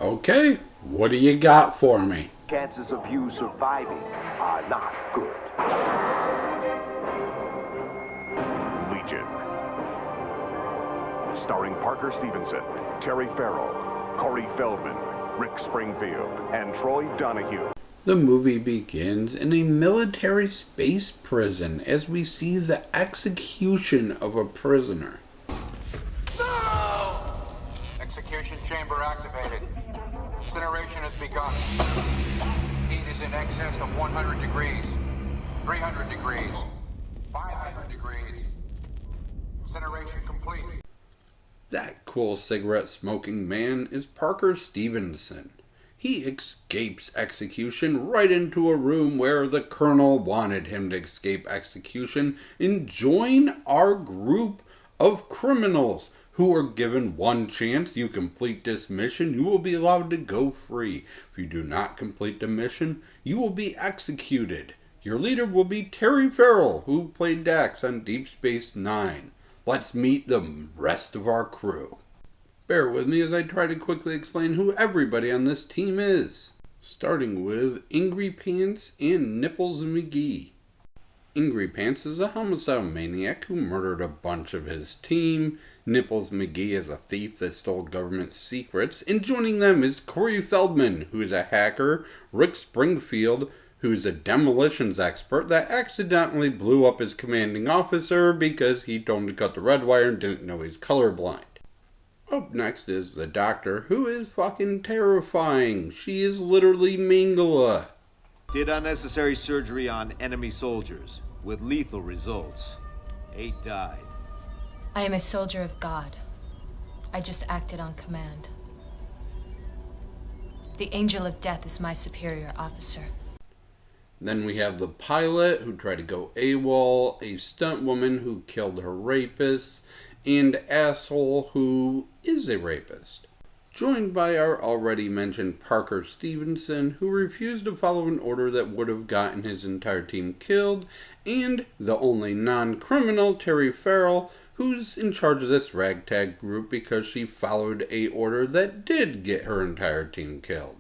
Okay, what do you got for me? Chances of you surviving are not good. Legion. Starring Parker Stevenson, Terry Farrell, Cory Feldman, Rick Springfield, and Troy Donahue. The movie begins in a military space prison as we see the execution of a prisoner. No! Execution chamber activated. Incineration has begun. Heat is in excess of 100 degrees, 300 degrees, 500 degrees. Incineration complete. That cool cigarette smoking man is Parker Stevenson. He escapes execution right into a room where the colonel wanted him to escape execution and join our group of criminals who are given one chance. You complete this mission, you will be allowed to go free. If you do not complete the mission, you will be executed. Your leader will be Terry Farrell, who played Dax on Deep Space Nine. Let's meet the rest of our crew. Bear with me as I try to quickly explain who everybody on this team is. Starting with Ingry Pants and Nipples McGee. Ingry Pants is a homicidal maniac who murdered a bunch of his team. Nipples McGee is a thief that stole government secrets. And joining them is Cory Feldman, who is a hacker. Rick Springfield, who's a demolitions expert that accidentally blew up his commanding officer because he told him to cut the red wire and didn't know he's colorblind. Up next is the doctor, who is fucking terrifying. She is literally Mingala. Did unnecessary surgery on enemy soldiers, with lethal results. 8 died. I am a soldier of God. I just acted on command. The Angel of Death is my superior officer. Then we have the pilot who tried to go AWOL, a stunt woman who killed her rapist, and asshole who is a rapist. Joined by our already mentioned Parker Stevenson, who refused to follow an order that would have gotten his entire team killed, and the only non-criminal, Terry Farrell, who's in charge of this ragtag group because she followed a order that did get her entire team killed.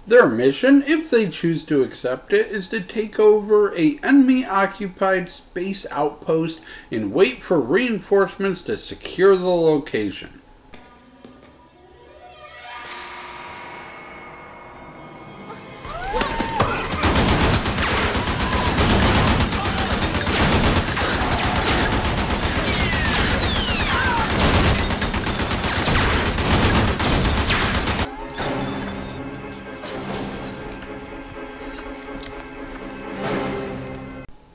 Their mission, if they choose to accept it, is to take over a enemy-occupied space outpost and wait for reinforcements to secure the location.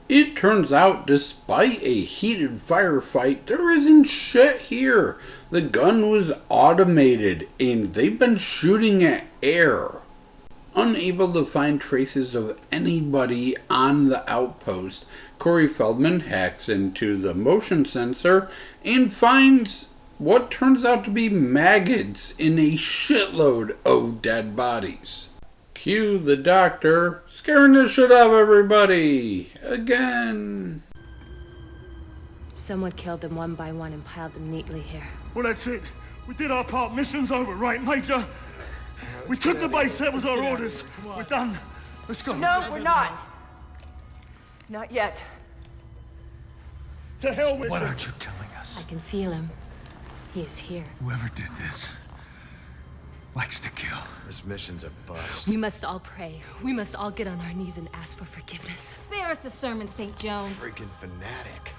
It turns out, despite a heated firefight, there isn't shit here. The gun was automated, and they've been shooting at air. Unable to find traces of anybody on the outpost, Cory Feldman hacks into the motion sensor and finds what turns out to be maggots in a shitload of dead bodies. Cue the doctor scaring the shit out of everybody again. Someone killed them one by one and piled them neatly here. Well, that's it. We did our part. Mission's over, right, Major? We took the base. That was our orders. We're done. Let's go. No, we're not. Not yet. To hell with What it. aren't you telling us? I can feel him. He is here. Whoever did this likes to kill. This mission's a bust. We must all pray. We must all get on our knees and ask for forgiveness. Spare us the sermon, St. Jones. Freaking fanatic.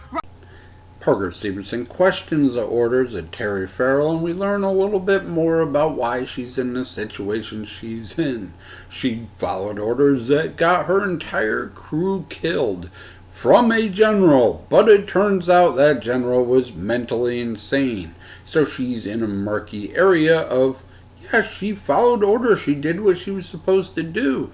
Parker Stevenson questions the orders of Terry Farrell, and we learn a little bit more about why she's in the situation she's in. She followed orders that got her entire crew killed from a general, but it turns out that general was mentally insane. So she's in a murky area of, yeah, she followed orders, she did what she was supposed to do,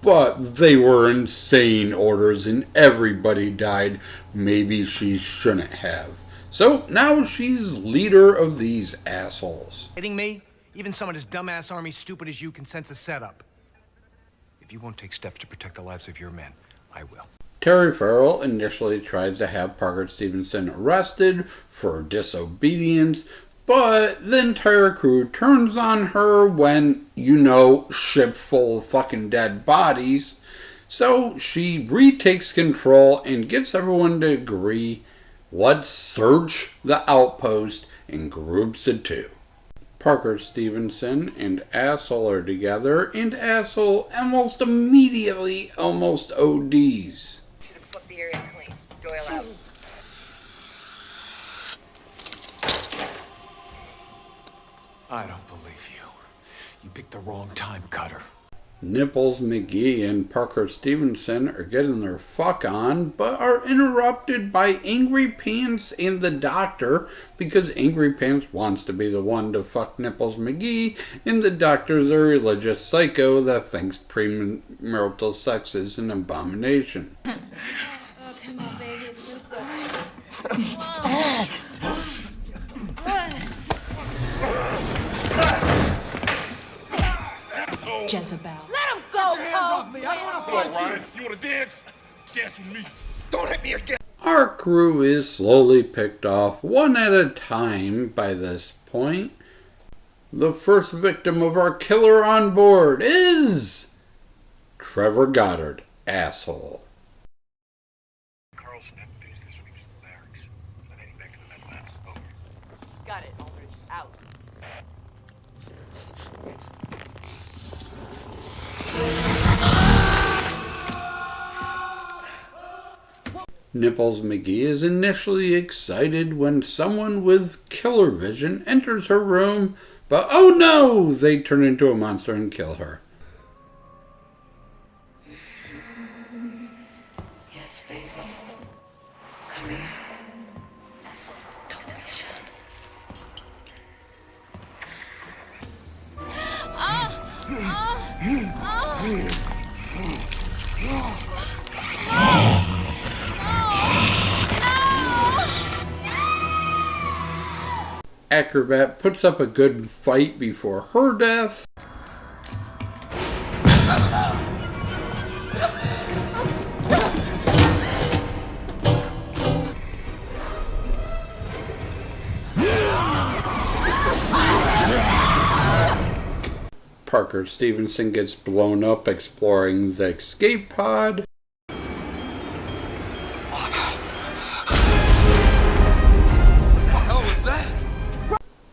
but they were insane orders and everybody died. Maybe she shouldn't have. So now she's leader of these assholes. Kidding me? Even someone as dumbass army stupid as you can sense a setup. If you won't take steps to protect the lives of your men, I will. Terry Farrell initially tries to have Parker Stevenson arrested for disobedience, But the entire crew turns on her when, ship full of fucking dead bodies. So she retakes control and gets everyone to agree, let's search the outpost in groups of 2. Parker Stevenson and Asshole are together, and Asshole almost immediately almost ODs. Should have swept the area clean. Doyle out. I don't believe you. You picked the wrong time, Cutter. Nipples McGee and Parker Stevenson are getting their fuck on, but are interrupted by Angry Pants and the Doctor, because Angry Pants wants to be the one to fuck Nipples McGee, and the Doctor's a religious psycho that thinks premarital sex is an abomination. Oh, come on, baby. It's been so Jezebel. Let him go, Hands off me. I don't want to fight you. Ryan, you want to dance? Dance with me. Don't hit me again. Our crew is slowly picked off one at a time by this point. The first victim of our killer on board is Trevor Goddard, Asshole. Carlson had finished this week's barracks. I'm heading back to the med lab. Over. Got it, Aldridge. Out. Nipples McGee is initially excited when someone with killer vision enters her room, but oh no! They turn into a monster and kill her. Yes, baby. Come here. Don't be shy. Acrobat puts up a good fight before her death. Parker Stevenson gets blown up exploring the escape pod.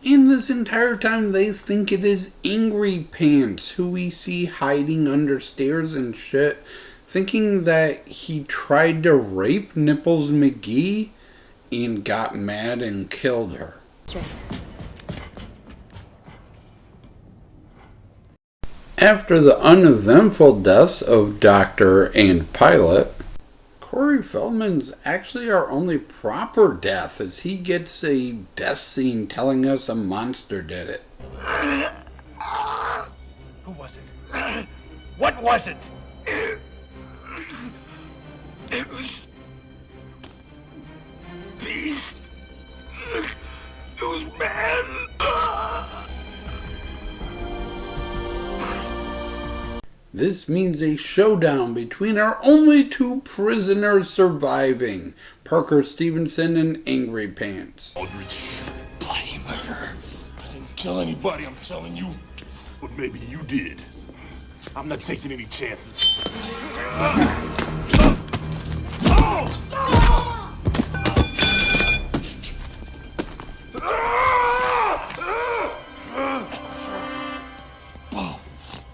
And this entire time they think it is Angry Pants, who we see hiding under stairs and shit, thinking that he tried to rape Nipples McGee and got mad and killed her. After the uneventful deaths of Doctor and Pilot, Cory Feldman's actually our only proper death, as he gets a death scene telling us a monster did it. Who was it? What was it? It was... Beast. It was man. This means a showdown between our only 2 prisoners surviving, Parker Stevenson and Angry Pants. Aldridge, bloody murderer. I didn't kill anybody, I'm telling you. But maybe you did. I'm not taking any chances.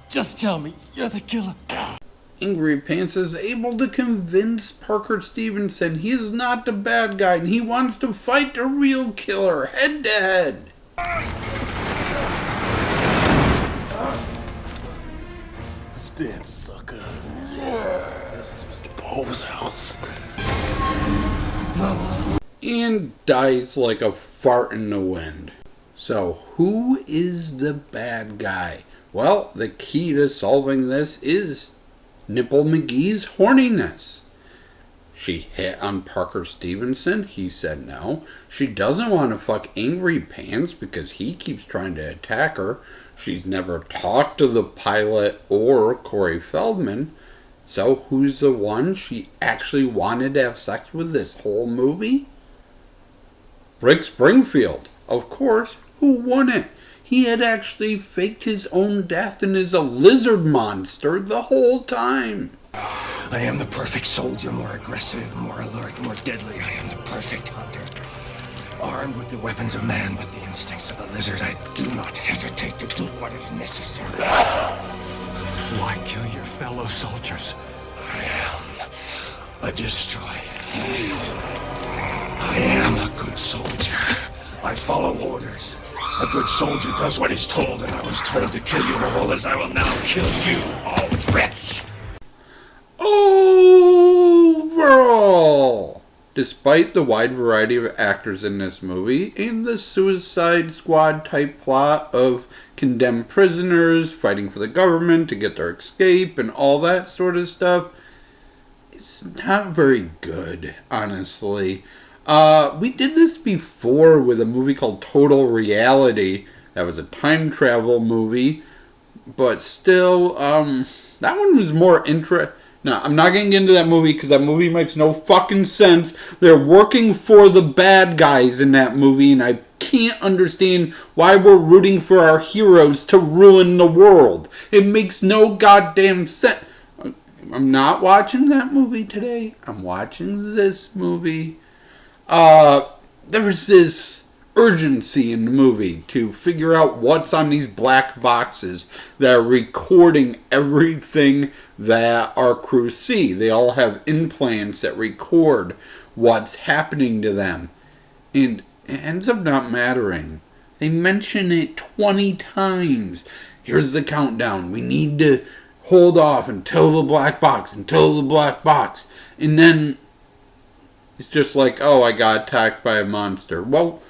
Just tell me, you're the killer. Angry Pants is able to convince Parker Stevenson he is not the bad guy and he wants to fight the real killer head to head. Let's dance, sucker. This is Mr. Poe's house. And dies like a fart in the wind. So who is the bad guy? Well, the key to solving this is Nipple McGee's horniness. She hit on Parker Stevenson. He said no. She doesn't want to fuck Angry Pants because he keeps trying to attack her. She's never talked to the pilot or Cory Feldman. So who's the one she actually wanted to have sex with this whole movie? Rick Springfield. Of course, Who wouldn't? He had actually faked his own death and is a lizard monster the whole time. I am the perfect soldier, more aggressive, more alert, more deadly. I am the perfect hunter. Armed with the weapons of man, but the instincts of the lizard, I do not hesitate to do what is necessary. Why kill your fellow soldiers? I am a destroyer. I am a good soldier. I follow orders. A good soldier does what he's told, and I was told to kill you all as I will now kill you, all wretch. Overall, despite the wide variety of actors in this movie and the Suicide Squad type plot of condemned prisoners fighting for the government to get their escape and all that sort of stuff, it's not very good, honestly. We did this before with a movie called Total Reality. That was a time travel movie, but still, that one was more interesting. No, I'm not going to get into that movie because that movie makes no fucking sense. They're working for the bad guys in that movie, and I can't understand why we're rooting for our heroes to ruin the world. It makes no goddamn sense. I'm not watching that movie today. I'm watching this movie. There's this urgency in the movie to figure out what's on these black boxes that are recording everything that our crew see. They all have implants that record what's happening to them. And it ends up not mattering. They mention it 20 times. Here's the countdown. We need to hold off until the black box, And then it's just like, oh, I got attacked by a monster. Well,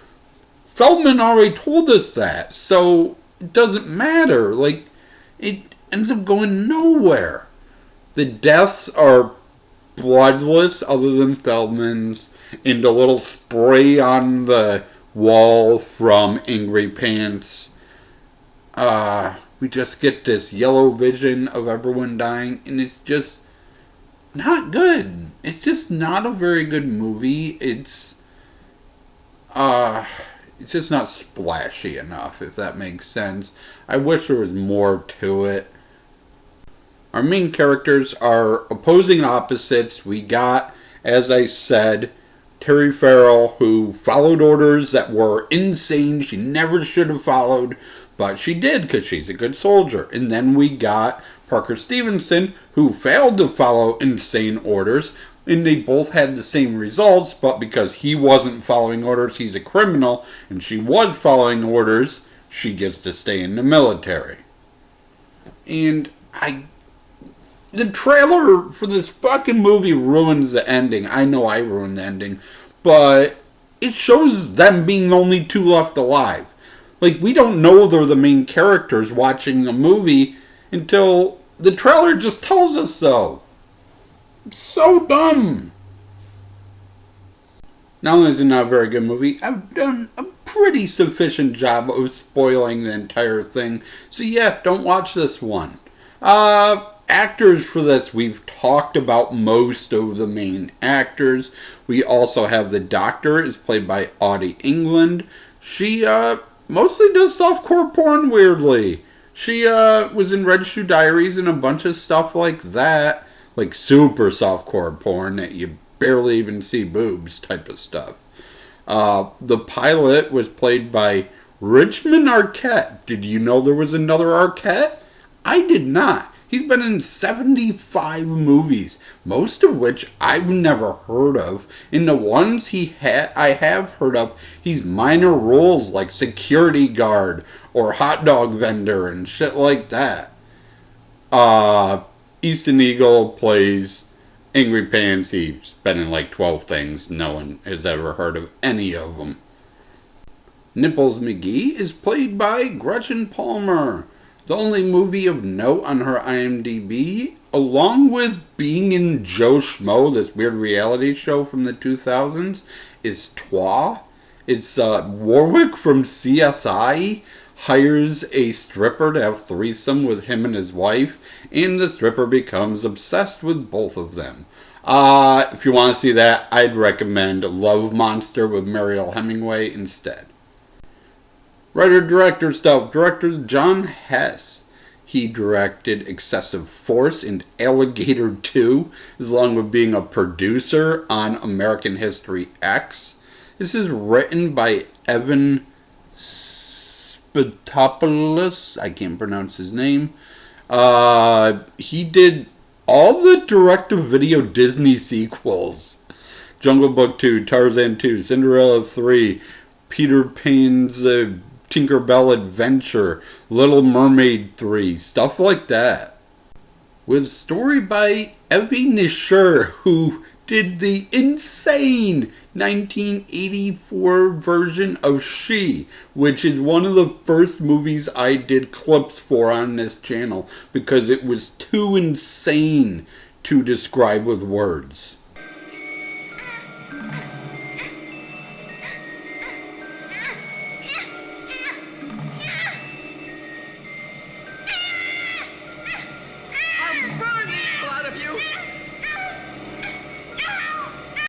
Feldman already told us that, so it doesn't matter. Like, it ends up going nowhere. The deaths are bloodless, other than Feldman's, and a little spray on the wall from Angry Pants. We just get this yellow vision of everyone dying, and it's just not good. It's just not a very good movie. It's just not splashy enough, if that makes sense. I wish there was more to it. Our main characters are opposing opposites. We got, as I said, Terry Farrell, who followed orders that were insane. She never should have followed, but she did because she's a good soldier. And then we got Parker Stevenson, who failed to follow insane orders, and they both had the same results, but because he wasn't following orders, he's a criminal, and she was following orders, she gets to stay in the military. And the trailer for this fucking movie ruins the ending. I know I ruined the ending, but it shows them being only two left alive. Like, we don't know they're the main characters watching the movie until the trailer just tells us so. It's so dumb. Not only is it not a very good movie, I've done a pretty sufficient job of spoiling the entire thing. So yeah, don't watch this one. Actors for this, we've talked about most of the main actors. We also have the Doctor, is played by Audie England. She mostly does softcore porn, weirdly. She was in Red Shoe Diaries and a bunch of stuff like that. Like super softcore porn that you barely even see boobs type of stuff. The pilot was played by Richmond Arquette. Did you know there was another Arquette? I did not. He's been in 75 movies, most of which I've never heard of. In the ones I have heard of, he's minor roles like security guard or hot dog vendor and shit like that. Easton Eagle plays Angry Pants. He's been in like 12 things. No one has ever heard of any of them. Nipples McGee is played by Gretchen Palmer. The only movie of note on her IMDb, along with being in Joe Schmo, this weird reality show from the 2000s, is Twa. It's Warwick from CSI hires a stripper to have threesome with him and his wife, and the stripper becomes obsessed with both of them. If you want to see that, I'd recommend Love Monster with Mariel Hemingway instead. Writer-director stuff. Director John Hess. He directed Excessive Force and Alligator 2, along with being a producer on American History X. This is written by Evan Spitopoulos. I can't pronounce his name. He did all the direct-to-video Disney sequels. Jungle Book 2, Tarzan 2, Cinderella 3, Peter Pan's Tinkerbell Adventure, Little Mermaid 3, stuff like that. With story by Evie Nisher, who did the insane 1984 version of She, which is one of the first movies I did clips for on this channel because it was too insane to describe with words.